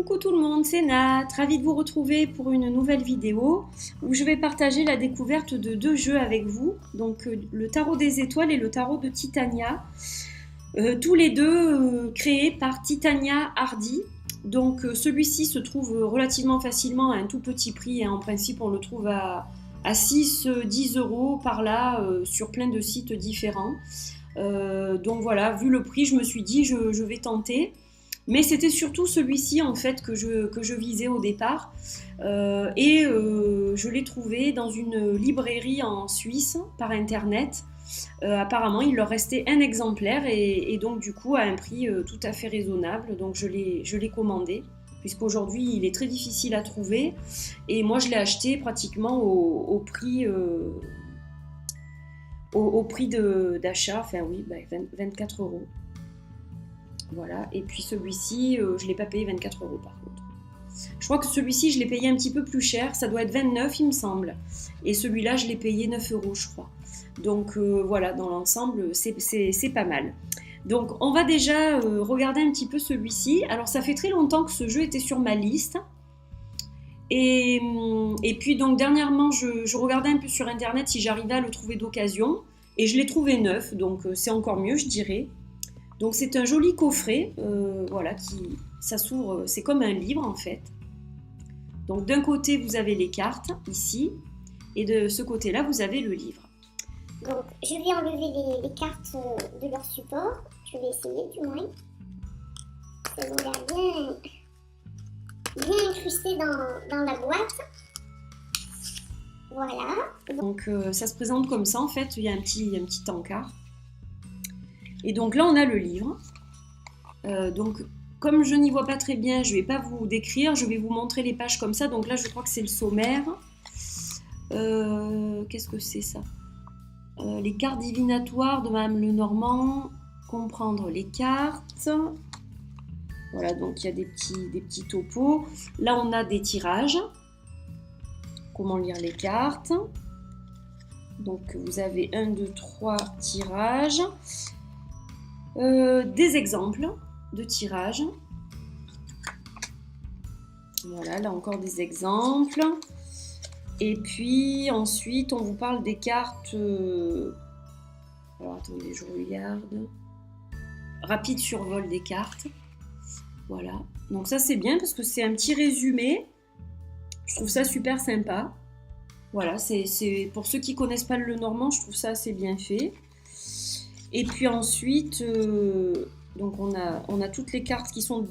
Coucou tout le monde, c'est Nat, ravie de vous retrouver pour une nouvelle vidéo où je vais partager la découverte de deux jeux avec vous, donc le tarot des étoiles et le tarot de Titania, tous les deux créés par Titania Hardy. Donc celui-ci se trouve relativement facilement à un tout petit prix, hein. En principe on le trouve à 6-10 euros par là sur plein de sites différents. Donc voilà, vu le prix, je me suis dit je vais tenter. Mais c'était surtout celui-ci en fait que je visais au départ. Je l'ai trouvé dans une librairie en Suisse par internet. Apparemment, il leur restait un exemplaire et donc du coup à un prix tout à fait raisonnable. Donc je l'ai commandé puisqu'aujourd'hui il est très difficile à trouver. Et moi je l'ai acheté pratiquement au prix, au prix d'achat, enfin oui, 24 euros. Voilà, et puis celui-ci, je ne l'ai pas payé 24 euros par contre. Je crois que celui-ci, je l'ai payé un petit peu plus cher, ça doit être 29 il me semble. Et celui-là, je l'ai payé 9 euros je crois. Donc voilà, dans l'ensemble, c'est pas mal. Donc on va déjà regarder un petit peu celui-ci. Alors ça fait très longtemps que ce jeu était sur ma liste. Et puis donc dernièrement, je regardais un peu sur internet si j'arrivais à le trouver d'occasion. Et je l'ai trouvé neuf, donc c'est encore mieux je dirais. Donc c'est un joli coffret, voilà, ça s'ouvre, c'est comme un livre en fait. Donc d'un côté vous avez les cartes ici, et de ce côté-là vous avez le livre. Donc je vais enlever les cartes de leur support, je vais essayer du moins. Elles ont l'air bien incrustées dans la boîte. Voilà. Donc ça se présente comme ça en fait, il y a un petit encart. Et donc là on a le livre. Donc comme je n'y vois pas très bien, je ne vais pas vous décrire, je vais vous montrer les pages comme ça. Donc là je crois que c'est le sommaire. Qu'est-ce que c'est ça? Les cartes divinatoires de Madame Lenormand, comprendre les cartes. Voilà, donc il y a des petits topos. Là on a des tirages. Comment lire les cartes. Donc vous avez 1, 2, 3 tirages. Des exemples de tirage. Voilà, là encore des exemples. Et puis ensuite, on vous parle des cartes. Alors attendez, je regarde. Rapide survol des cartes. Voilà. Donc ça c'est bien parce que c'est un petit résumé. Je trouve ça super sympa. Voilà, c'est pour ceux qui connaissent pas le Lenormand, je trouve ça assez bien fait. Et puis ensuite, donc on a toutes les cartes qui sont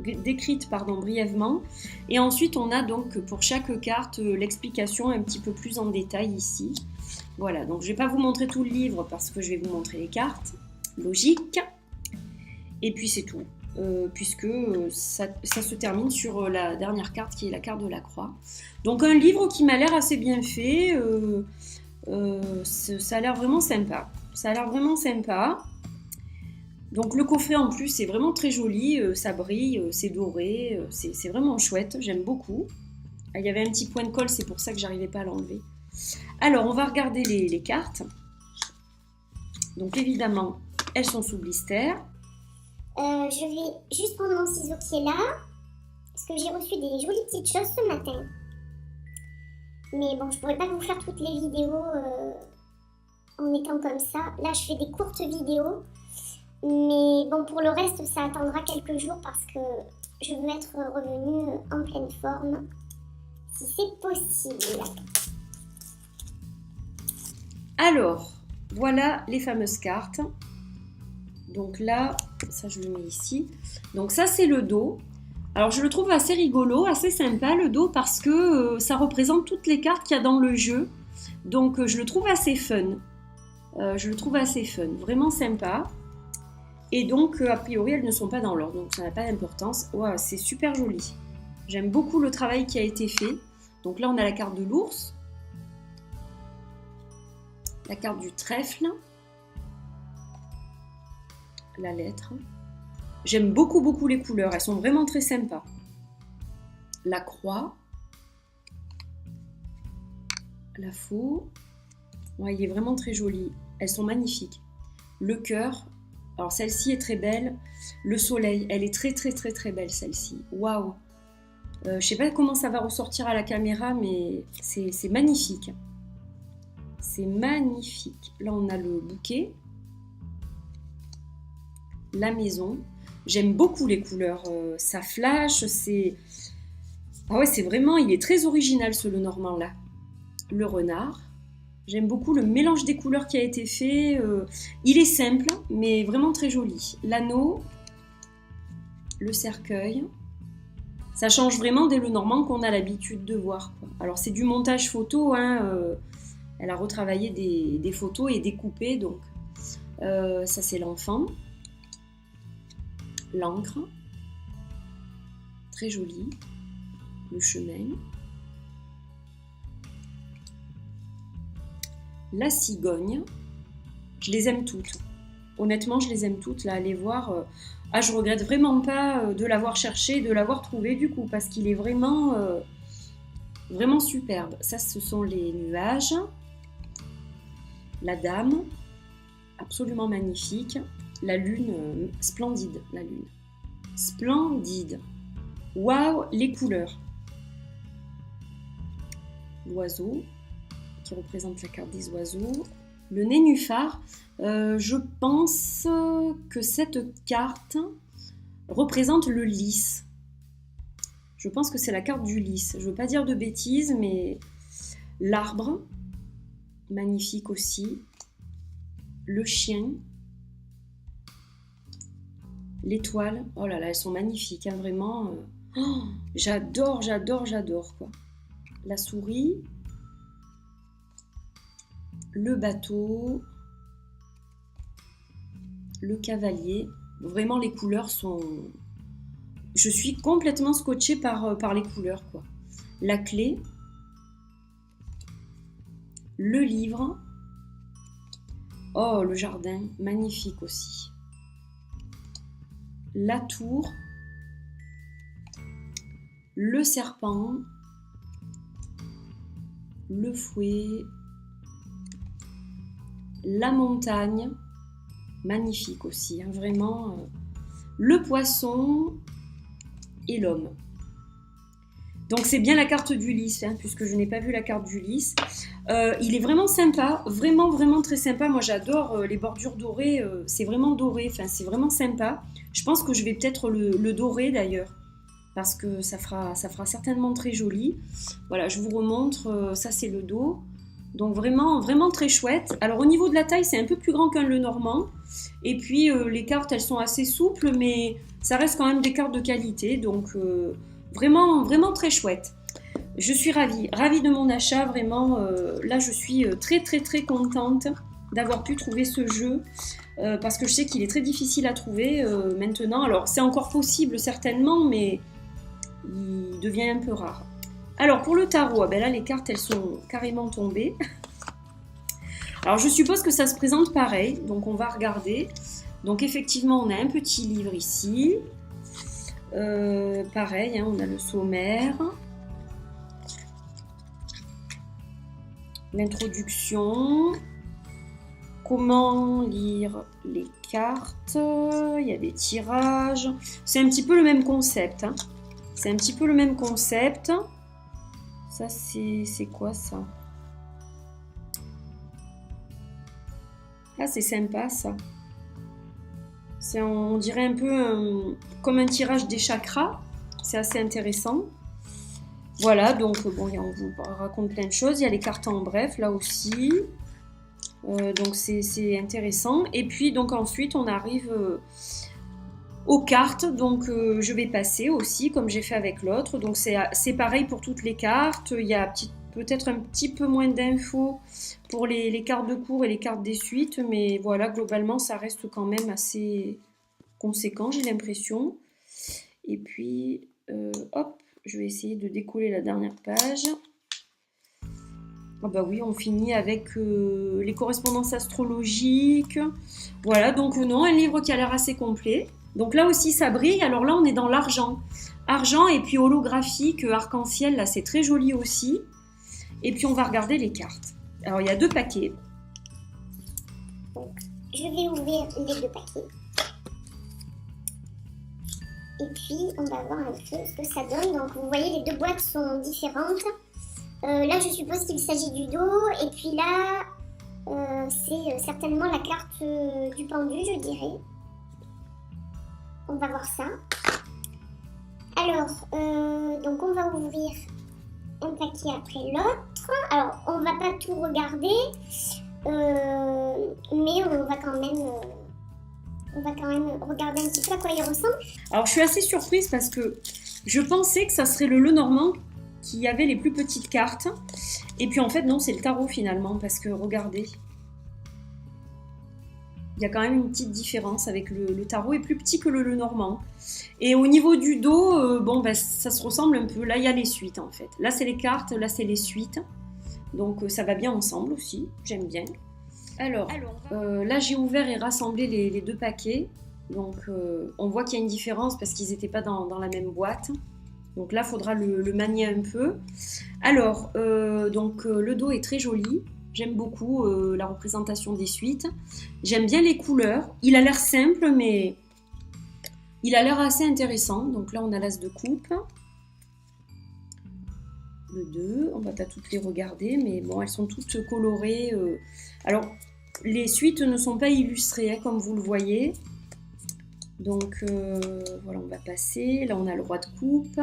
décrites brièvement. Et ensuite, on a donc pour chaque carte l'explication un petit peu plus en détail ici. Voilà, donc je ne vais pas vous montrer tout le livre parce que je vais vous montrer les cartes. Logique. Et puis c'est tout. Puisque ça se termine sur la dernière carte qui est la carte de la croix. Donc un livre qui m'a l'air assez bien fait. Ça a l'air vraiment sympa. Donc le coffret en plus c'est vraiment très joli, ça brille, c'est doré, c'est vraiment chouette, j'aime beaucoup. Il y avait un petit point de colle, c'est pour ça que j'arrivais pas à l'enlever. Alors on va regarder les cartes. Donc évidemment elles sont sous blister. Je vais juste prendre mon ciseau qui est là, parce que j'ai reçu des jolies petites choses ce matin. Mais bon, je pourrais pas vous faire toutes les vidéos en étant comme ça. Là, je fais des courtes vidéos. Mais bon, pour le reste, ça attendra quelques jours parce que je veux être revenue en pleine forme, si c'est possible. Alors, voilà les fameuses cartes. Donc là, ça je le mets ici. Donc ça, c'est le dos. Alors je le trouve assez rigolo, assez sympa le dos parce que ça représente toutes les cartes qu'il y a dans le jeu. Donc je le trouve assez fun. Vraiment sympa. Et donc a priori elles ne sont pas dans l'ordre, donc ça n'a pas d'importance. Wow, c'est super joli. J'aime beaucoup le travail qui a été fait. Donc là on a la carte de l'ours. La carte du trèfle. La lettre. J'aime beaucoup les couleurs, elles sont vraiment très sympas. La croix. La faux. Ouais, il est vraiment très joli. Elles sont magnifiques. Le cœur. Alors celle-ci est très belle. Le soleil, elle est très très très très belle celle-ci. Waouh. Je sais pas comment ça va ressortir à la caméra, mais c'est magnifique. C'est magnifique. Là, on a le bouquet. La maison. J'aime beaucoup les couleurs. Ça flash, c'est... Ah ouais, c'est vraiment... Il est très original, ce Lenormand là. Le renard. J'aime beaucoup le mélange des couleurs qui a été fait. Il est simple, mais vraiment très joli. L'anneau. Le cercueil. Ça change vraiment des Lenormand qu'on a l'habitude de voir, quoi. Alors, c'est du montage photo, hein. Elle a retravaillé des photos et découpé, donc. Ça, c'est l'enfant. L'encre. Très joli. Le chemin. La cigogne. Je les aime toutes. Honnêtement, je les aime toutes. Là, allez voir. Ah, je regrette vraiment pas de l'avoir cherché, de l'avoir trouvé du coup, parce qu'il est vraiment, vraiment superbe. Ça, ce sont les nuages. La dame, absolument magnifique. La lune, splendide, la lune. Splendide. Waouh, les couleurs. L'oiseau, qui représente la carte des oiseaux. Le nénuphar, je pense que cette carte représente le lys. Je pense que c'est la carte du lys. Je ne veux pas dire de bêtises, mais l'arbre, magnifique aussi. Le chien. L'étoile, oh là là, elles sont magnifiques, hein, vraiment. Oh, j'adore, j'adore, j'adore, quoi. La souris. Le bateau, le cavalier, vraiment les couleurs sont... Je suis complètement scotchée par les couleurs, quoi. La clé, le livre, oh le jardin, magnifique aussi. La tour, le serpent, le fouet, la montagne, magnifique aussi, hein, vraiment. Le poisson et l'homme. Donc c'est bien la carte du lys, hein, puisque je n'ai pas vu la carte du lys. Il est vraiment sympa, vraiment vraiment très sympa. Moi j'adore les bordures dorées, c'est vraiment doré, enfin c'est vraiment sympa. Je pense que je vais peut-être le dorer d'ailleurs, parce que ça fera certainement très joli. Voilà, je vous remontre, ça c'est le dos. Donc vraiment, vraiment très chouette. Alors au niveau de la taille, c'est un peu plus grand qu'un Lenormand. Et puis les cartes, elles sont assez souples, mais ça reste quand même des cartes de qualité. Donc vraiment, vraiment très chouette. Je suis ravie de mon achat, vraiment. Là, je suis très, très, très contente d'avoir pu trouver ce jeu. Parce que je sais qu'il est très difficile à trouver maintenant. Alors c'est encore possible certainement, mais il devient un peu rare. Alors pour le tarot, ben là les cartes elles sont carrément tombées. Alors je suppose que ça se présente pareil, donc on va regarder. Donc effectivement on a un petit livre ici. Pareil, hein, on a le sommaire. L'introduction. Comment lire les cartes. Il y a des tirages. C'est un petit peu le même concept. Hein. C'est un petit peu le même concept. Ça, c'est quoi ça? Ah, c'est sympa ça. On dirait un peu comme un tirage des chakras. C'est assez intéressant. Voilà, donc bon, on vous raconte plein de choses. Il y a les cartes en bref, là aussi. Donc c'est intéressant. Et puis donc ensuite, on arrive aux cartes. Donc je vais passer aussi, comme j'ai fait avec l'autre. Donc c'est pareil pour toutes les cartes. Il y a peut-être un petit peu moins d'infos pour les cartes de cours et les cartes des suites. Mais voilà, globalement, ça reste quand même assez conséquent, j'ai l'impression. Et puis, hop, je vais essayer de décoller la dernière page. Ah bah oui, on finit avec les correspondances astrologiques. Voilà, donc non, un livre qui a l'air assez complet. Donc là aussi, ça brille. Alors là, on est dans l'argent. Argent et puis holographique, arc-en-ciel, là, c'est très joli aussi. Et puis, on va regarder les cartes. Alors, il y a 2 paquets. Donc, je vais ouvrir les 2 paquets. Et puis, on va voir un peu ce que ça donne. Donc, vous voyez, les deux boîtes sont différentes. Là, je suppose qu'il s'agit du dos. Et puis là, c'est certainement la carte du pendu, je dirais. On va voir ça. Alors, donc on va ouvrir un paquet après l'autre. Alors, on va pas tout regarder, mais on va quand même regarder un petit peu à quoi il ressemble. Alors, je suis assez surprise parce que je pensais que ça serait le Lenormand qui avait les plus petites cartes. Et puis, en fait, non, c'est le tarot finalement, parce que regardez. Il y a quand même une petite différence avec le tarot est plus petit que le Lenormand. Et au niveau du dos, bon, ben, ça se ressemble un peu. Là, il y a les suites en fait. Là, c'est les cartes, là, c'est les suites. Donc, ça va bien ensemble aussi. J'aime bien. Alors là, j'ai ouvert et rassemblé les deux paquets. Donc, on voit qu'il y a une différence parce qu'ils n'étaient pas dans la même boîte. Donc là, il faudra le manier un peu. Alors, le dos est très joli. J'aime beaucoup la représentation des suites. J'aime bien les couleurs. Il a l'air simple, mais il a l'air assez intéressant. Donc là, on a l'as de coupe. Le 2, on va pas toutes les regarder, mais bon, elles sont toutes colorées. Alors, les suites ne sont pas illustrées, hein, comme vous le voyez. Donc, voilà, on va passer. Là, on a le roi de coupe.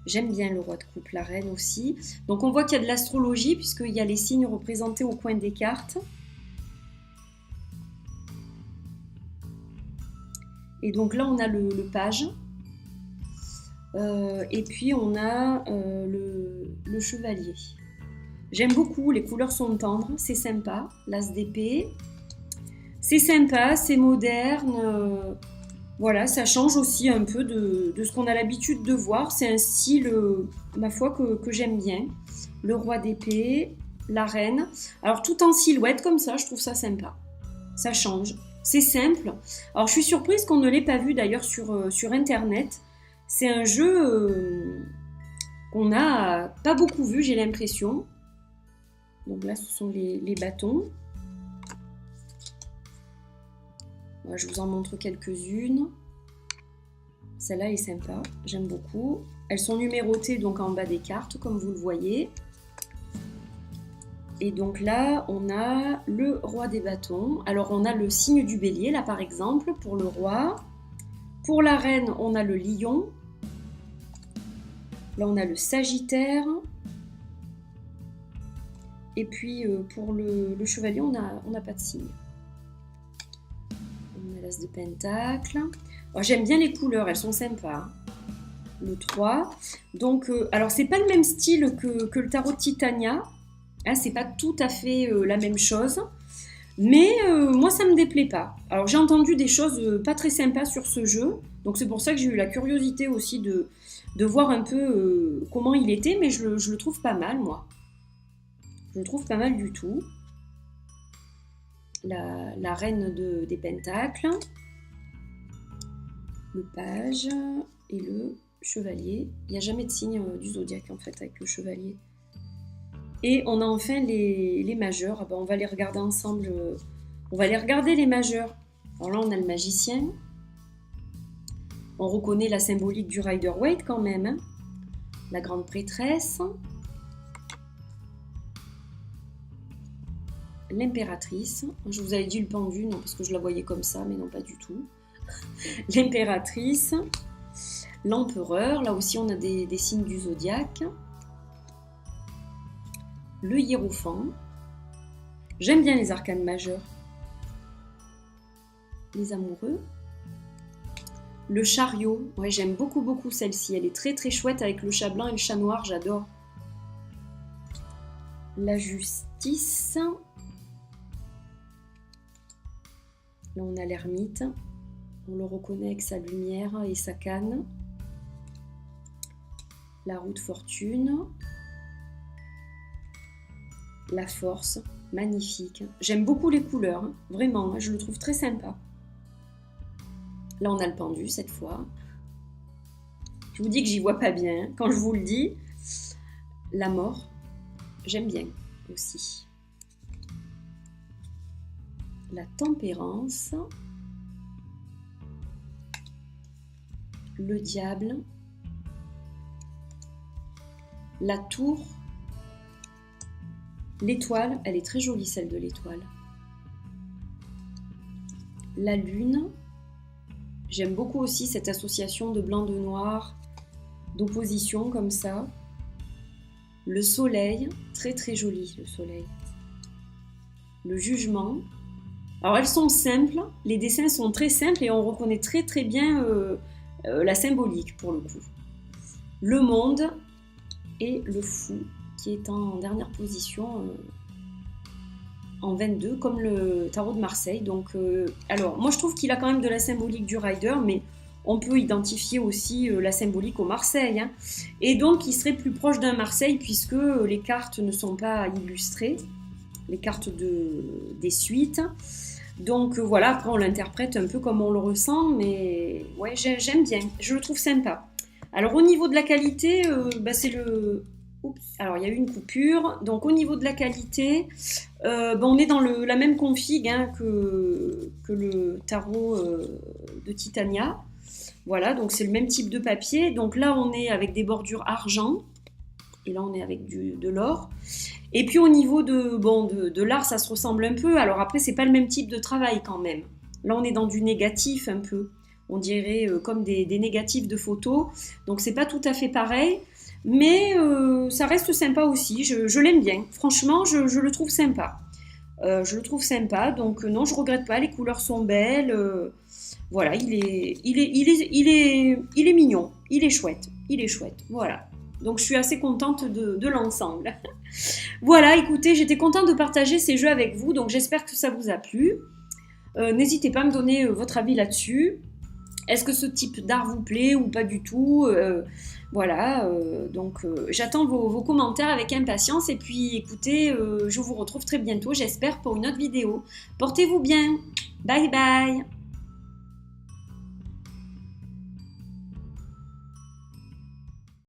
J'aime bien le roi de coupe, la reine aussi. Donc on voit qu'il y a de l'astrologie puisqu'il y a les signes représentés au coin des cartes. Et donc là on a le page. Et puis on a le chevalier. J'aime beaucoup, les couleurs sont tendres, c'est sympa. L'as d'épée. C'est sympa, c'est moderne. Voilà, ça change aussi un peu de ce qu'on a l'habitude de voir. C'est un style, ma foi, que j'aime bien. Le roi d'épée, la reine. Alors tout en silhouette comme ça, je trouve ça sympa. Ça change. C'est simple. Alors je suis surprise qu'on ne l'ait pas vu d'ailleurs sur Internet. C'est un jeu qu'on n'a pas beaucoup vu, j'ai l'impression. Donc là, ce sont les bâtons. Voilà, je vous en montre quelques-unes. Celle-là est sympa, j'aime beaucoup. Elles sont numérotées donc en bas des cartes, comme vous le voyez. Et donc là, on a le roi des bâtons. Alors on a le signe du bélier, là par exemple, pour le roi. Pour la reine, on a le lion. Là, on a le sagittaire. Et puis pour le chevalier, on n'a pas de signe. On a l'as de pentacle. Alors, j'aime bien les couleurs, elles sont sympas. Le 3. Donc, alors c'est pas le même style que le tarot de Titania. Hein, c'est pas tout à fait la même chose. Mais moi, ça me déplaît pas. Alors, j'ai entendu des choses pas très sympas sur ce jeu. Donc, c'est pour ça que j'ai eu la curiosité aussi de voir un peu comment il était. Mais je le trouve pas mal, moi. Je le trouve pas mal du tout. La reine des pentacles. Le page et le chevalier. Il n'y a jamais de signe du zodiaque en fait avec le chevalier. Et on a enfin les majeurs. Ah ben, on va les regarder ensemble. On va les regarder les majeurs. Alors là on a le magicien. On reconnaît la symbolique du Rider-Waite quand même. Hein. La grande prêtresse. L'impératrice. Je vous avais dit le pendu, non parce que je la voyais comme ça, mais non pas du tout. L'impératrice, l'empereur, là aussi on a des signes du zodiaque, le hiérophant, j'aime bien les arcanes majeurs, les amoureux, le chariot, ouais j'aime beaucoup celle-ci, elle est très très chouette avec le chat blanc et le chat noir, j'adore. La justice, là on a l'ermite. On le reconnaît avec sa lumière et sa canne. La roue de fortune. La force, magnifique. J'aime beaucoup les couleurs, hein. Vraiment, hein, je le trouve très sympa. Là, on a le pendu cette fois. Je vous dis que j'y vois pas bien, hein. Quand je vous le dis. La mort, j'aime bien aussi. La tempérance. le diable, la tour, l'étoile, elle est très jolie celle de l'étoile, la lune, j'aime beaucoup aussi cette association de blanc, de noir, d'opposition comme ça, le soleil, très très joli le soleil, le jugement. Alors elles sont simples, les dessins sont très simples et on reconnaît très très bien la symbolique pour le coup. Le monde et le fou qui est en dernière position en 22 comme le tarot de Marseille. Donc, alors moi je trouve qu'il a quand même de la symbolique du rider, mais on peut identifier aussi la symbolique au Marseille. Hein. Et donc il serait plus proche d'un Marseille puisque les cartes ne sont pas illustrées, les cartes des suites. Donc voilà, après on l'interprète un peu comme on le ressent, mais ouais, j'aime bien, je le trouve sympa. Alors au niveau de la qualité, c'est le... Oups, alors il y a eu une coupure, donc au niveau de la qualité, on est dans la même config hein, que le tarot de Titania. Voilà, donc c'est le même type de papier. Donc là on est avec des bordures argent, et là on est avec de l'or. Et puis au niveau de l'art, ça se ressemble un peu. Alors après, c'est pas le même type de travail quand même. Là, on est dans du négatif un peu. On dirait comme des négatifs de photos. Donc c'est pas tout à fait pareil. Mais ça reste sympa aussi. Je l'aime bien. Franchement, je le trouve sympa. Je le trouve sympa. Donc non, je regrette pas. Les couleurs sont belles. Voilà, il est mignon. Il est chouette. Il est chouette. Voilà. Donc je suis assez contente de l'ensemble. Voilà, écoutez, j'étais contente de partager ces jeux avec vous, donc j'espère que ça vous a plu. N'hésitez pas à me donner votre avis là-dessus. Est-ce que ce type d'art vous plaît ou pas du tout Voilà, donc j'attends vos commentaires avec impatience. Et puis écoutez, je vous retrouve très bientôt, j'espère, pour une autre vidéo. Portez-vous bien. Bye bye.